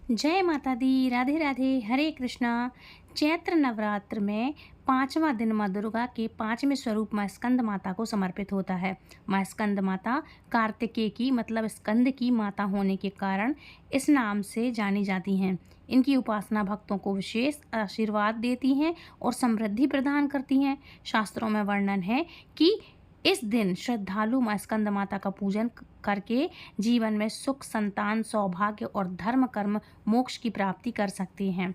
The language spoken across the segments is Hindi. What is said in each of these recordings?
जय माता दी, राधे राधे, हरे कृष्णा। चैत्र नवरात्र में पांचवा दिन माँ दुर्गा के पांचवें स्वरूप माँ स्कंद माता को समर्पित होता है। माँ स्कंद माता कार्तिकेय की मतलब स्कंद की माता होने के कारण इस नाम से जानी जाती हैं। इनकी उपासना भक्तों को विशेष आशीर्वाद देती हैं और समृद्धि प्रदान करती हैं। शास्त्रों में वर्णन है कि इस दिन श्रद्धालु माँ स्कंद माता का पूजन करके जीवन में सुख, संतान, सौभाग्य और धर्म कर्म मोक्ष की प्राप्ति कर सकते हैं।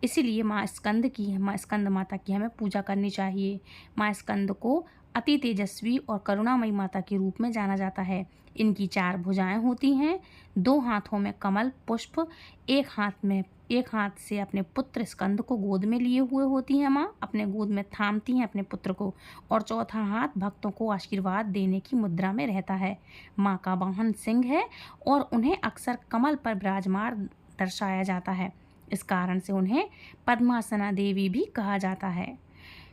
इसीलिए माँ स्कंद माता की हमें पूजा करनी चाहिए। माँ स्कंद को अति तेजस्वी और करुणामयी माता के रूप में जाना जाता है। इनकी 4 भुजाएं होती हैं, 2 हाथों में कमल पुष्प, एक हाथ से अपने पुत्र स्कंद को गोद में लिए हुए होती हैं। माँ अपने गोद में थामती हैं अपने पुत्र को और चौथा हाथ भक्तों को आशीर्वाद देने की मुद्रा में रहता है। माँ का वाहन सिंह है और उन्हें अक्सर कमल पर विराजमान दर्शाया जाता है। इस कारण से उन्हें पद्मासना देवी भी कहा जाता है।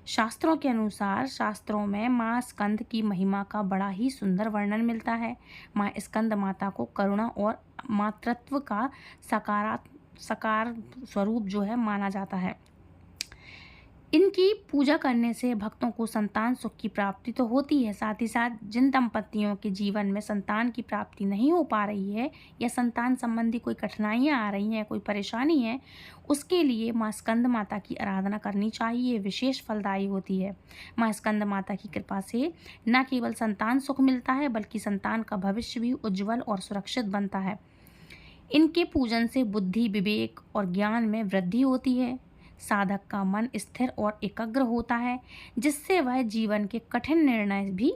शास्त्रों के अनुसार शास्त्रों में माँ स्कंद की महिमा का बड़ा ही सुंदर वर्णन मिलता है। माँ स्कंद माता को करुणा और मातृत्व का साकार स्वरूप जो है माना जाता है। इनकी पूजा करने से भक्तों को संतान सुख की प्राप्ति तो होती है, साथ ही साथ जिन दंपतियों के जीवन में संतान की प्राप्ति नहीं हो पा रही है या संतान संबंधी कोई कठिनाइयाँ आ रही हैं, कोई परेशानी है, उसके लिए माँ स्कंद माता की आराधना करनी चाहिए। विशेष फलदायी होती है। माँ स्कंद माता की कृपा से न केवल संतान सुख मिलता है बल्कि संतान का भविष्य भी उज्जवल और सुरक्षित बनता है। इनके पूजन से बुद्धि, विवेक और ज्ञान में वृद्धि होती है। साधक का मन स्थिर और एकाग्र होता है, जिससे वह जीवन के कठिन निर्णय भी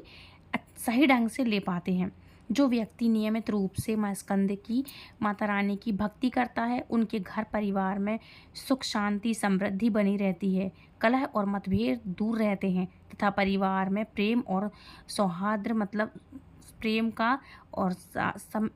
सही ढंग से ले पाते हैं। जो व्यक्ति नियमित रूप से माँ स्कंद की माता रानी की भक्ति करता है, उनके घर परिवार में सुख, शांति, समृद्धि बनी रहती है। कलह और मतभेद दूर रहते हैं तथा परिवार में प्रेम और सौहार्द मतलब प्रेम का और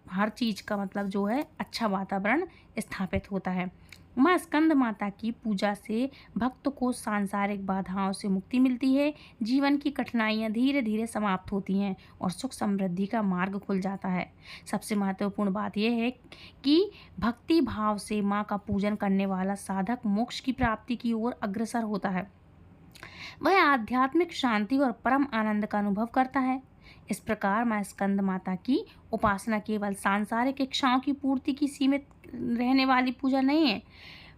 हर चीज़ का मतलब जो है अच्छा वातावरण स्थापित होता है। माँ स्कंद माता की पूजा से भक्त को सांसारिक बाधाओं से मुक्ति मिलती है। जीवन की कठिनाइयाँ धीरे धीरे समाप्त होती हैं और सुख समृद्धि का मार्ग खुल जाता है। सबसे महत्वपूर्ण बात यह है कि भक्ति भाव से माँ का पूजन करने वाला साधक मोक्ष की प्राप्ति की ओर अग्रसर होता है। वह आध्यात्मिक शांति और परम आनंद का अनुभव करता है। इस प्रकार माँ स्कंद माता की उपासना केवल सांसारिक इच्छाओं की पूर्ति की सीमित रहने वाली पूजा नहीं है।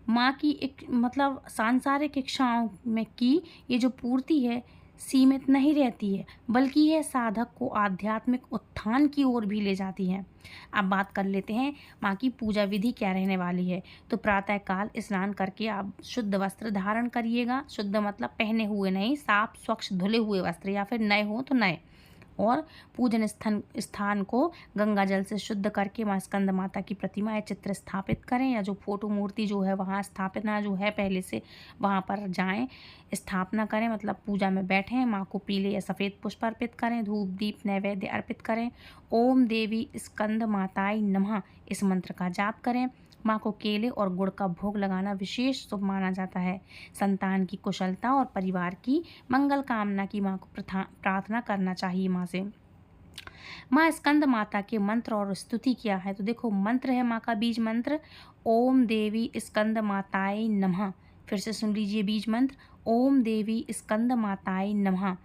माँ की एक मतलब सांसारिक इच्छाओं में की ये जो पूर्ति है सीमित नहीं रहती है, बल्कि यह साधक को आध्यात्मिक उत्थान की ओर भी ले जाती है। अब बात कर लेते हैं माँ की पूजा विधि क्या रहने वाली है। तो प्रातःकाल स्नान करके आप शुद्ध वस्त्र धारण करिएगा। शुद्ध मतलब पहने हुए नहीं, साफ स्वच्छ धुले हुए वस्त्र या फिर नए हो तो नए। और पूजन स्थान को गंगा जल से शुद्ध करके माँ स्कंद माता की प्रतिमा या चित्र स्थापित करें, या जो फोटो मूर्ति जो है वहाँ स्थापना जो है पहले से वहाँ पर जाएं, स्थापना करें, मतलब पूजा में बैठें। माँ को पीले या सफ़ेद पुष्प अर्पित करें, धूप दीप नैवेद्य अर्पित करें। ओम देवी स्कंद माताय नमः इस मंत्र का जाप करें। माँ को केले और गुड़ का भोग लगाना विशेष शुभ माना जाता है। संतान की कुशलता और परिवार की मंगल कामना की माँ को प्रार्थना करना चाहिए माँ से। माँ स्कंद माता के मंत्र और स्तुति क्या है, तो देखो मंत्र है माँ का बीज मंत्र ओम देवी स्कंद माताय नमः। फिर से सुन लीजिए बीज मंत्र ओम देवी स्कंद माताय नमः।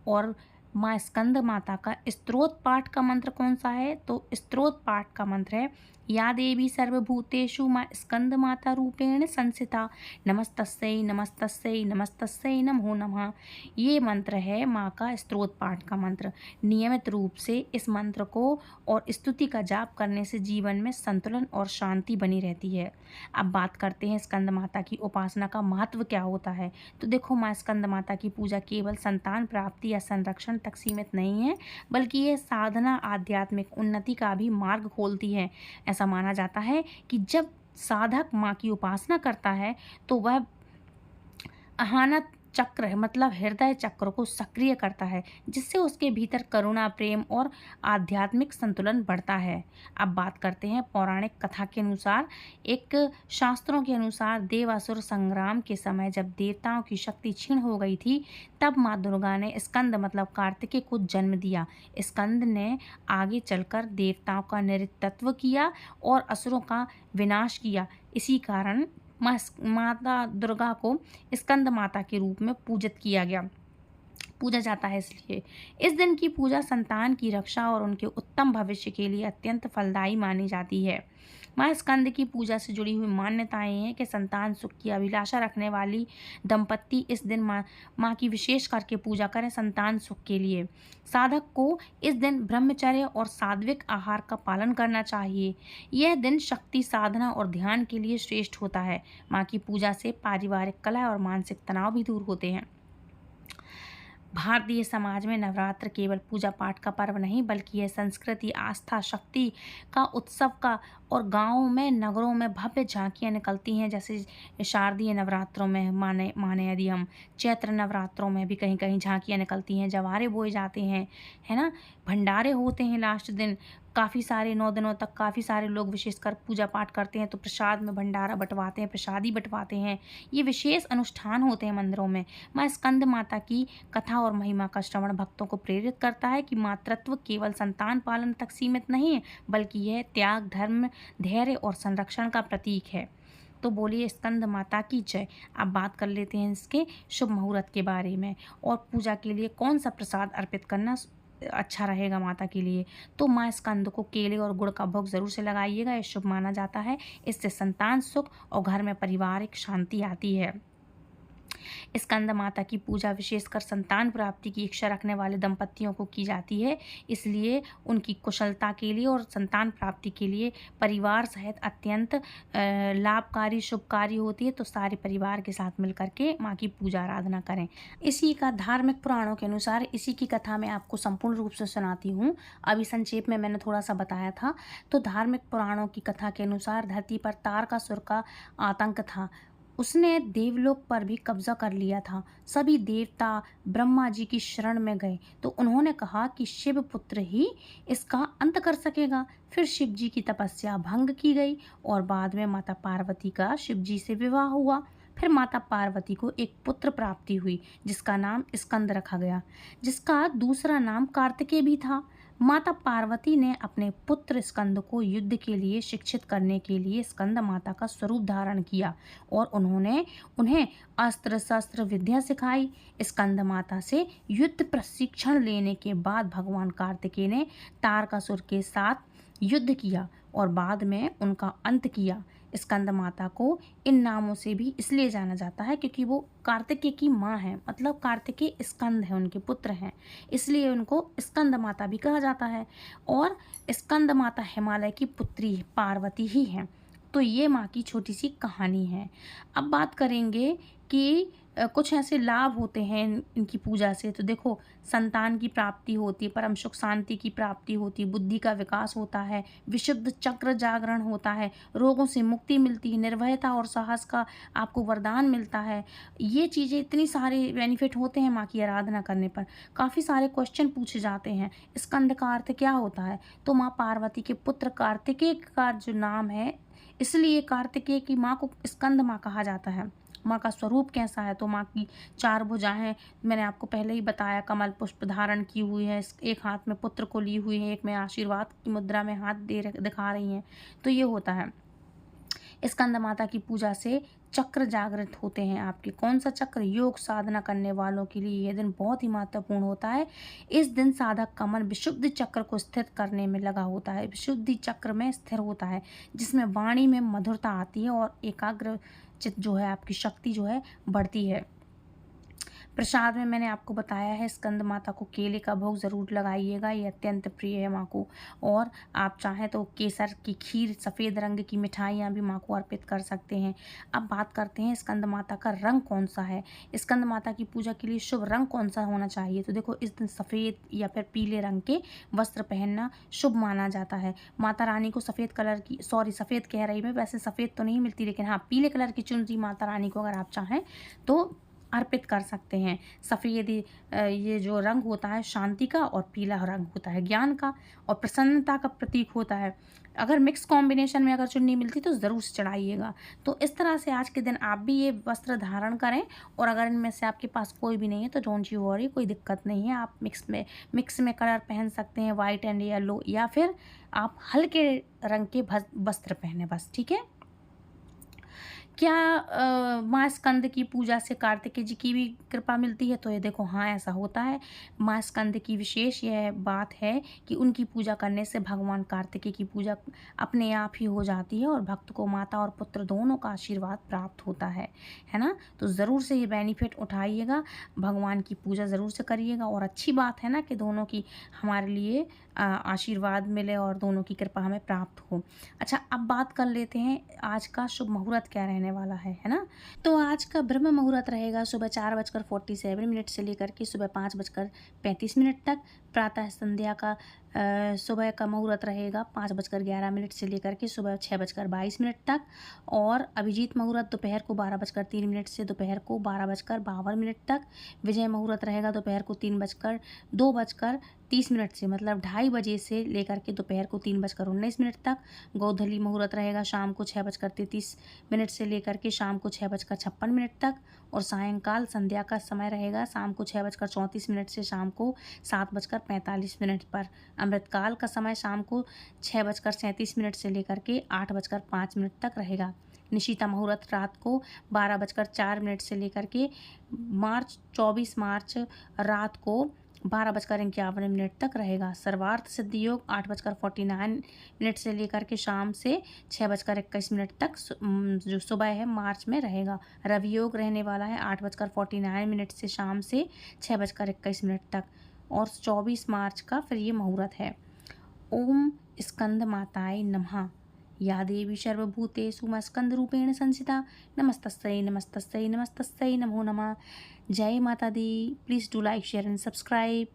और माँ स्कंद माता का स्तोत्र पाठ का मंत्र कौन सा है, तो स्तोत्र पाठ का मंत्र है या देवी सर्वभूतेषु माँ स्कंद माता रूपेण संस्थिता नमस्तस्यै नमस्तस्यै नमस्तस्यै नमो नमः। ये मंत्र है माँ का स्तोत्र पाठ का मंत्र। नियमित रूप से इस मंत्र को और स्तुति का जाप करने से जीवन में संतुलन और शांति बनी रहती है। अब बात करते हैं स्कंद माता की उपासना का महत्व क्या होता है। तो देखो माँ स्कंद माता की पूजा केवल संतान प्राप्ति या संरक्षण तक सीमित नहीं है, बल्कि ये साधना, आध्यात्मिक उन्नति का भी मार्ग खोलती है। ऐसा माना जाता है कि जब साधक माँ की उपासना करता है तो वह अहानत चक्र है मतलब हृदय चक्र को सक्रिय करता है, जिससे उसके भीतर करुणा, प्रेम और आध्यात्मिक संतुलन बढ़ता है। अब बात करते हैं पौराणिक कथा के अनुसार। एक शास्त्रों के अनुसार देवासुर संग्राम के समय जब देवताओं की शक्ति क्षीण हो गई थी, तब माँ दुर्गा ने स्कंद मतलब कार्तिकेय को जन्म दिया। स्कंद ने आगे चलकर देवताओं का नेतृत्व किया और असुरों का विनाश किया। इसी कारण माता दुर्गा को स्कंद माता के रूप में पूजा जाता है। इसलिए इस दिन की पूजा संतान की रक्षा और उनके उत्तम भविष्य के लिए अत्यंत फलदायी मानी जाती है। माँ स्कंद की पूजा से जुड़ी हुई मान्यताएं हैं कि संतान सुख की अभिलाषा रखने वाली दंपत्ति इस दिन माँ की विशेष करके पूजा करें संतान सुख के लिए। साधक को इस दिन ब्रह्मचर्य और सात्विक आहार का पालन करना चाहिए। यह दिन शक्ति साधना और ध्यान के लिए श्रेष्ठ होता है। माँ की पूजा से पारिवारिक कलह और मानसिक तनाव भी दूर होते हैं। भारतीय समाज में नवरात्र केवल पूजा पाठ का पर्व नहीं, बल्कि यह संस्कृति, आस्था, शक्ति का उत्सव का और गांवों में, नगरों में भव्य झांकियां निकलती हैं। जैसे शारदीय नवरात्रों में माने यदि हम चैत्र नवरात्रों में भी कहीं कहीं झांकियां निकलती हैं, जवारे बोए जाते हैं, है ना, भंडारे होते हैं लास्ट दिन। काफ़ी सारे 9 दिनों तक काफ़ी सारे लोग विशेषकर पूजा पाठ करते हैं, तो प्रसाद में भंडारा बंटवाते हैं, प्रसादी बंटवाते हैं। ये विशेष अनुष्ठान होते हैं मंदिरों में। माँ स्कंद माता की कथा और महिमा का श्रवण भक्तों को प्रेरित करता है कि मातृत्व केवल संतान पालन तक सीमित नहीं है, बल्कि यह त्याग, धर्म, धैर्य और संरक्षण का प्रतीक है। तो बोलिए स्कंद माता की जय। अब बात कर लेते हैं इसके शुभ मुहूर्त के बारे में और पूजा के लिए कौन सा प्रसाद अर्पित करना अच्छा रहेगा माता के लिए। तो माँ स्कंद को केले और गुड़ का भोग जरूर से लगाइएगा, यह शुभ माना जाता है। इससे संतान सुख और घर में पारिवारिक शांति आती है। स्कंद माता की पूजा विशेषकर संतान प्राप्ति की इच्छा रखने वाले दंपतियों को की जाती है, इसलिए उनकी कुशलता के लिए और संतान प्राप्ति के लिए परिवार सहित अत्यंत लाभकारी शुभकारी होती है। तो सारे परिवार के साथ मिलकर के माँ की पूजा आराधना करें। इसी का धार्मिक पुराणों के अनुसार इसी की कथा मैं आपको संपूर्ण रूप से सुनाती हूँ। अभी संक्षेप में मैंने थोड़ा सा बताया था। तो धार्मिक पुराणों की कथा के अनुसार धरती पर तारकासुर का आतंक था। उसने देवलोक पर भी कब्जा कर लिया था। सभी देवता ब्रह्मा जी की शरण में गए तो उन्होंने कहा कि शिव पुत्र ही इसका अंत कर सकेगा। फिर शिव जी की तपस्या भंग की गई और बाद में माता पार्वती का शिव जी से विवाह हुआ। फिर माता पार्वती को एक पुत्र प्राप्ति हुई जिसका नाम स्कंद रखा गया, जिसका दूसरा नाम कार्तिकेय भी था। माता पार्वती ने अपने पुत्र स्कंद को युद्ध के लिए शिक्षित करने के लिए स्कंद माता का स्वरूप धारण किया और उन्होंने उन्हें अस्त्र शस्त्र विद्या सिखाई। स्कंद माता से युद्ध प्रशिक्षण लेने के बाद भगवान कार्तिकेय ने तारकासुर के साथ युद्ध किया और बाद में उनका अंत किया। स्कंद माता को इन नामों से भी इसलिए जाना जाता है क्योंकि वो कार्तिकेय की माँ है, मतलब कार्तिकेय स्कंद है, उनके पुत्र हैं, इसलिए उनको स्कंद माता भी कहा जाता है। और स्कंद माता हिमालय की पुत्री पार्वती ही हैं। तो ये माँ की छोटी सी कहानी है। अब बात करेंगे कि कुछ ऐसे लाभ होते हैं इनकी पूजा से। तो देखो, संतान की प्राप्ति होती है, परम सुख शांति की प्राप्ति होती है, बुद्धि का विकास होता है, विशुद्ध चक्र जागरण होता है, रोगों से मुक्ति मिलती है, निर्भयता और साहस का आपको वरदान मिलता है। ये चीज़ें इतनी सारे बेनिफिट होते हैं माँ की आराधना करने पर। काफ़ी सारे क्वेश्चन पूछे जाते हैं, स्कंद का अर्थ क्या होता है। तो माँ पार्वती के पुत्र कार्तिकेय का जो नाम है, इसलिए कार्तिकेय की माँ को स्कंद माँ कहा जाता है। माँ का स्वरूप कैसा है, तो माँ की 4 भुजाएं मैंने आपको पहले ही बताया, कमल पुष्प धारण की हुई है, एक हाथ में पुत्र को ली हुई है, एक में आशीर्वाद की मुद्रा में हाथ दिखा रही हैं। तो ये होता है। स्कंद माता की पूजा से चक्र जागृत होते हैं आपके। कौन सा चक्र? योग साधना करने वालों के लिए यह दिन बहुत ही महत्वपूर्ण होता है। इस दिन साधक का मन विशुद्ध चक्र को स्थिर करने में लगा होता है, विशुद्धि चक्र में स्थिर होता है, जिसमें वाणी में मधुरता आती है और एकाग्र चित्त जो है, आपकी शक्ति जो है बढ़ती है। प्रसाद में मैंने आपको बताया है, स्कंद माता को केले का भोग ज़रूर लगाइएगा, ये अत्यंत प्रिय है माँ को। और आप चाहें तो केसर की खीर, सफ़ेद रंग की मिठाइयाँ भी माँ को अर्पित कर सकते हैं। अब बात करते हैं स्कंद माता का रंग कौन सा है। स्कंद माता की पूजा के लिए शुभ रंग कौन सा होना चाहिए। तो देखो, इस दिन सफ़ेद या फिर पीले रंग के वस्त्र पहनना शुभ माना जाता है। माता रानी को सफ़ेद कलर की, सफ़ेद कह रही मैं, वैसे सफ़ेद तो नहीं मिलती, लेकिन हाँ, पीले कलर की चुनरी माता रानी को अगर आप चाहें तो अर्पित कर सकते हैं। सफ़ेद ये जो रंग होता है शांति का, और पीला रंग होता है ज्ञान का और प्रसन्नता का प्रतीक होता है। अगर मिक्स कॉम्बिनेशन में अगर चुन्नी मिलती तो ज़रूर से चढ़ाइएगा। तो इस तरह से आज के दिन आप भी ये वस्त्र धारण करें, और अगर इनमें से आपके पास कोई भी नहीं है तो डोंट यू वरी, कोई दिक्कत नहीं है। आप मिक्स में कलर पहन सकते हैं, वाइट एंड येलो, या फिर आप हल्के रंग के वस्त्र पहने बस, ठीक है। क्या माँ स्कंद की पूजा से कार्तिकेय जी की भी कृपा मिलती है? तो ये देखो, हाँ, ऐसा होता है। माँ स्कंद की विशेष यह बात है कि उनकी पूजा करने से भगवान कार्तिकेय की पूजा अपने आप ही हो जाती है और भक्त को माता और पुत्र दोनों का आशीर्वाद प्राप्त होता है ना। तो ज़रूर से ये बेनिफिट उठाइएगा, भगवान की पूजा ज़रूर से करिएगा, और अच्छी बात है ना कि दोनों की हमारे लिए आशीर्वाद मिले और दोनों की कृपा हमें प्राप्त हो। अच्छा, अब बात कर लेते हैं आज का शुभ मुहूर्त क्या रहने वाला है ना। तो आज का ब्रह्म मुहूर्त रहेगा सुबह 4:47 से लेकर के सुबह 5:35 तक। प्रातः संध्या का सुबह का मुहूर्त रहेगा 5:11 से लेकर के सुबह 6:22 तक। और अभिजीत मुहूर्त दोपहर को 12:03 से दोपहर को 12:52 तक। विजय मुहूर्त रहेगा दोपहर को 2:30 से, मतलब 2:30 से लेकर के दोपहर को 3:19 तक। गोधूली मुहूर्त रहेगा शाम को 6:33 से लेकर के शाम को 6:56 तक। और सायंकाल संध्या का समय रहेगा शाम को 6:34 से शाम को 7:45 पर। अमृतकाल का समय शाम को 6:37 से लेकर के 8:05 तक रहेगा। निशिता मुहूर्त रात को 12:04 से लेकर के 24 मार्च रात को 12:51 तक रहेगा। सर्वार्थ सिद्धि योग 8:49 से लेकर के शाम से 6:21 तक जो सुबह है मार्च में रहेगा। रवि योग रहने वाला है 8:49 से शाम से 6:21 तक। और 24 मार्च का फिर ये मुहूर्त है। ओम स्कंद माताय नमः। या देवी सर्वभूतेषु स्कंद रूपेण संस्थिता नमस्तस्यै नमस्तस्यै नमस्तस्यै नमो नमः। जय माता दी। Please do like share and subscribe.